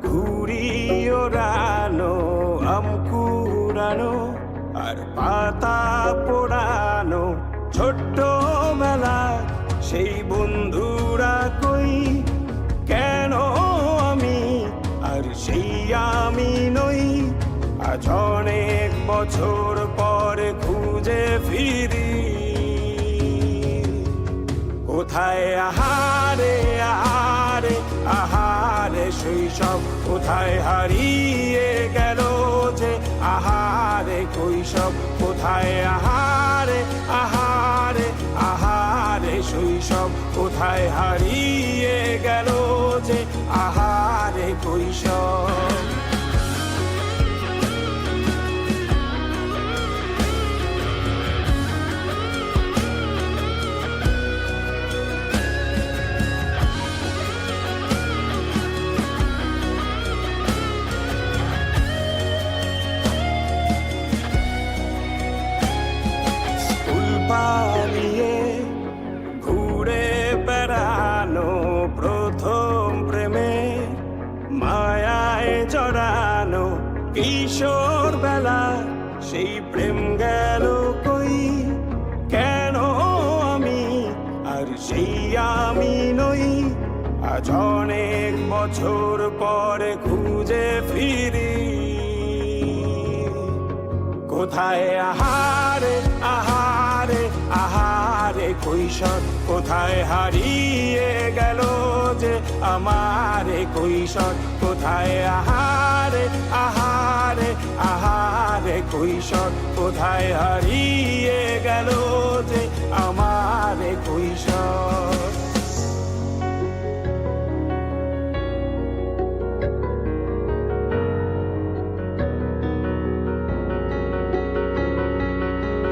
ঘুড়ি ওড়ানো, আম কুড়ানো আর পাতা পোড়ানো, ছোট্টবেলা সেই বন্ধুরা কই, কেন আমি আর সেই আমি নই। আজ অনেক বছর পরে খুঁজে ফিরি, কোথায় আহারে আহারে আহারে শৈশব, কোথায় হারিয়ে গেল যে আহারে কৈশব, কোথায় আহারে আহারে আহারে শৈশব, কোথায় হারিয়ে গেল যে আহারে কৈশব। পালিয়ে ঘুরে বেড়ানো, প্রথম প্রেমে মায়ায় জড়ানো, কিশোর বেলা সেই প্রেম গেল কই, কেন আমি আর সেই আমি নই। আজ অনেক বছর পরে খুঁজে ফিরি, কোথায় আহারে আহারে আহারে কৈশোর, কোথায় হারিয়ে গেল যে আমারে কৈশোর, কোথায় আহারে আহারে আহারে কৈশোর, কোথায় হারিয়ে গেল যে আমারে কৈশোর।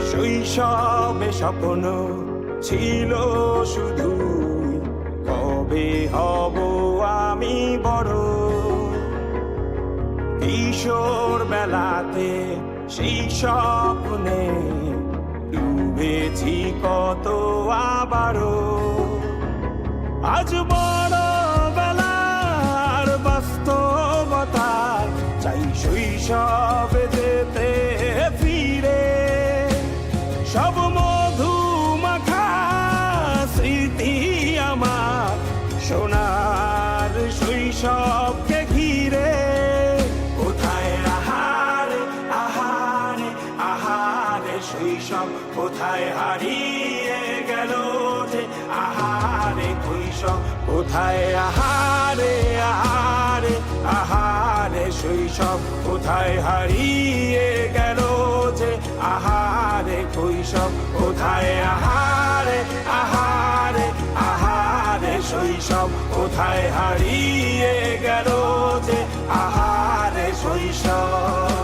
শৈশবে স্বপ্ন ছিল শুধু, কবে হব আমি বড়। কিশোর বেলাতে সেই স্বপ্নে ডুবেছি কত আবারও, আজ বড় বেলার বাস্তবতা চাই শৈশবে যেতে ফিরে। সব মধু মাখা স্মৃতি আমার সোনার শৈশবকে ঘিরে, কোথায় আহারে আহারে আহারে শৈশব, কোথায় হারিয়ে গেল যে আহারে কৈশোর, কোথায় আহারে আহারে আহারে শৈশব, কোথায় হারিয়ে গেল যে আহারে কৈশোর, কোথায় আহারে আহারে আহারে শৈশব, কোথায় হারিয়ে গেল যে আহারে শৈশব।